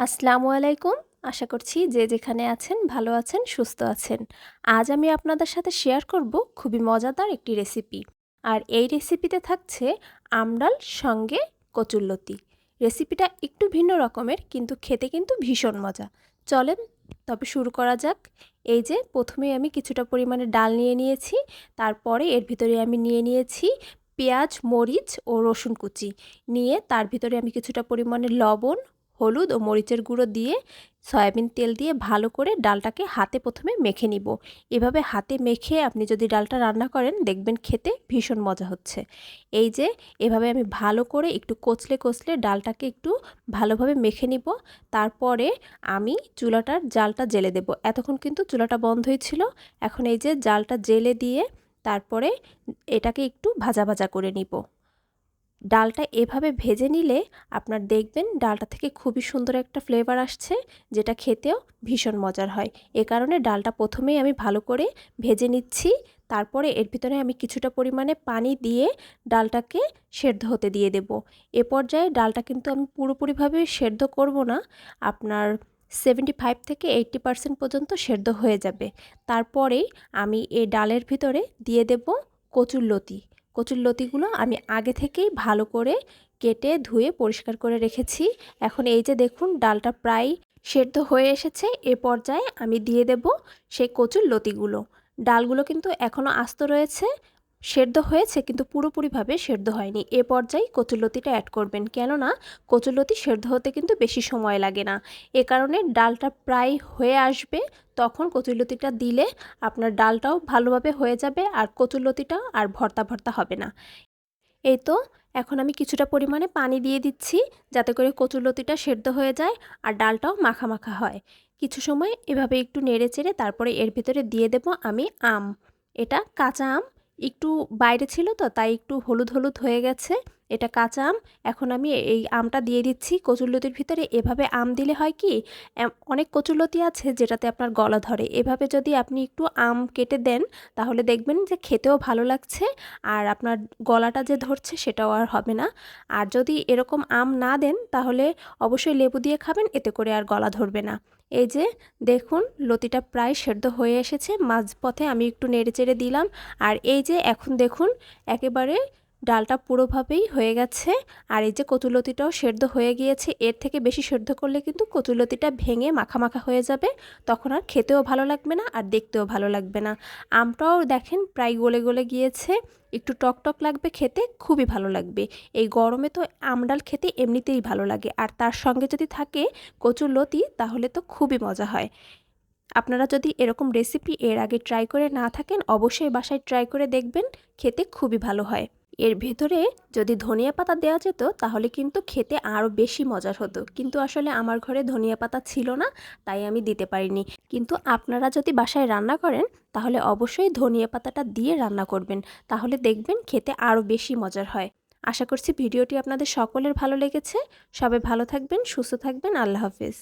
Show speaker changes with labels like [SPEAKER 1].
[SPEAKER 1] আসসালামু আলাইকুম। আশা করছি যে যেখানে আছেন ভালো আছেন, সুস্থ আছেন। আজ আমি আপনাদের সাথে শেয়ার করব খুবই মজাদার একটি রেসিপি। আর এই রেসিপিতে থাকছে আমডাল সঙ্গে কচুরলতি। রেসিপিটা একটু ভিন্ন রকমের কিন্তু খেতে কিন্তু ভীষণ মজা। চলেন তবে শুরু করা যাক। এই যে প্রথমেই আমি কিছুটা পরিমাণে ডাল নিয়ে নিয়েছি, তারপরে এর ভিতরে আমি নিয়ে নিয়েছি পেঁয়াজ, মরিচ ও রসুন কুচি। নিয়ে তার ভিতরে আমি কিছুটা পরিমাণে লবণ, হলুদ ও মরিচের গুঁড়ো দিয়ে সয়াবিন তেল দিয়ে ভালো করে ডালটাকে হাতে প্রথমে মেখে নিব। এভাবে হাতে মেখে আপনি যদি ডালটা রান্না করেন দেখবেন খেতে ভীষণ মজা হচ্ছে। এই যে এভাবে আমি ভালো করে একটু কচলে কচলে ডালটাকে একটু ভালোভাবে মেখে নিব। তারপরে আমি চুলাটার জালটা জ্বেলে দেব। এতক্ষণ কিন্তু চুলাটা বন্ধই ছিল। এখন এই যে জালটা জ্বেলে দিয়ে তারপরে এটাকে একটু ভাজা ভাজা করে নিব। ডালটা এভাবে ভেজে নিলে আপনার দেখবেন ডালটা থেকে খুবই সুন্দর একটা ফ্লেভার আসছে, যেটা খেতেও ভীষণ মজার হয়। এ কারণে ডালটা প্রথমেই আমি ভালো করে ভেজে নিচ্ছি। তারপরে এর ভিতরে আমি কিছুটা পরিমাণে পানি দিয়ে ডালটাকে সেদ্ধ হতে দিয়ে দেব। এ পর্যায়ে ডালটা কিন্তু আমি পুরোপুরিভাবে সেদ্ধ করব না, আপনার 75 থেকে 80% পর্যন্ত সেদ্ধ হয়ে যাবে। তারপরেই আমি এই ডালের ভিতরে দিয়ে দেব কচুরলতি। কচুরলতিগুলো আমি আগে থেকেই ভালো করে কেটে ধুয়ে পরিষ্কার করে রেখেছি। এখন এই যে দেখুন ডালটা প্রায় সেদ্ধ হয়ে এসেছে। এ পর্যায়ে আমি দিয়ে দেব সেই কচুরলতিগুলো। ডালগুলো কিন্তু এখনও আস্ত রয়েছে, সেদ্ধ হয়েছে কিন্তু পুরোপুরিভাবে সেদ্ধ হয়নি। এ পর্যায়ে কচুরলতিটা অ্যাড করবেন, কেননা কচুরলতি সেদ্ধ হতে কিন্তু বেশি সময় লাগে না। এ কারণে ডালটা প্রায় হয়ে আসবে, তখন কচুরলতিটা দিলে আপনার ডালটাও ভালোভাবে হয়ে যাবে আর কচুরলতিটাও আর ভর্তা ভর্তা হবে না। এই তো এখন আমি কিছুটা পরিমাণে পানি দিয়ে দিচ্ছি, যাতে করে কচুরলতিটা সেদ্ধ হয়ে যায় আর ডালটাও মাখা মাখা হয়। কিছু সময় এভাবে একটু নেড়ে চেড়ে তারপরে এর ভিতরে দিয়ে দেব আমি আম। এটা কাঁচা আম, একটু বাইরে ছিল তো তাই একটু হলুদ হলুদ হয়ে গেছে। এটা কাঁচা আম। এখন আমি এই আমটা দিয়ে দিচ্ছি কচুরলতির ভিতরে। এভাবে আম দিলে হয় কি, অনেক কচুরলতি আছে যেটাতে আপনার গলা ধরে। এভাবে যদি আপনি একটু আম কেটে দেন তাহলে দেখবেন যে খেতেও ভালো লাগছে আর আপনার গলাটা যে ধরছে সেটাও আর হবে না। আর যদি এরকম আম না দেন তাহলে অবশ্যই লেবু দিয়ে খাবেন, এতে করে আর গলা ধরবে না। এই যে দেখুন লতিটা প্রায় সেদ্ধ হয়ে এসেছে, মাঝপথে আমি একটু নেড়েচেড়ে দিলাম। আর এই যে এখন দেখুন একেবারে ডালটা পুরোভাবেই হয়ে গেছে। আর এই যে কচুরলতিটাও সেদ্ধ হয়ে গিয়েছে। এর থেকে বেশি সেদ্ধ করলে কিন্তু কচুরলতিটা ভেঙে মাখা মাখা হয়ে যাবে, তখন আর খেতেও ভালো লাগবে না আর দেখতেও ভালো লাগবে না। আমটাও দেখেন প্রায় গলে গলে গিয়েছে, একটু টক টক লাগবে, খেতে খুবই ভালো লাগবে। এই গরমে তো আমডাল খেতে এমনিতেই ভালো লাগে, আর তার সঙ্গে যদি থাকে কচুরলতি তাহলে তো খুবই মজা হয়। আপনারা যদি এরকম রেসিপি এর আগে ট্রাই করে না থাকেন অবশ্যই বাসায় ট্রাই করে দেখবেন, খেতে খুবই ভালো হয়। এর ভেতরে যদি ধনিয়া পাতা দেওয়া যেত তাহলে কিন্তু খেতে আরও বেশি মজার হতো, কিন্তু আসলে আমার ঘরে ধনিয়া পাতা ছিল না, তাই আমি দিতে পারিনি। কিন্তু আপনারা যদি বাসায় রান্না করেন তাহলে অবশ্যই ধনিয়া পাতাটা দিয়ে রান্না করবেন, তাহলে দেখবেন খেতে আরও বেশি মজার হয়। আশা করছি ভিডিওটি আপনাদের সকলের ভালো লেগেছে। সবাই ভালো থাকবেন, সুস্থ থাকবেন। আল্লাহ হাফেজ।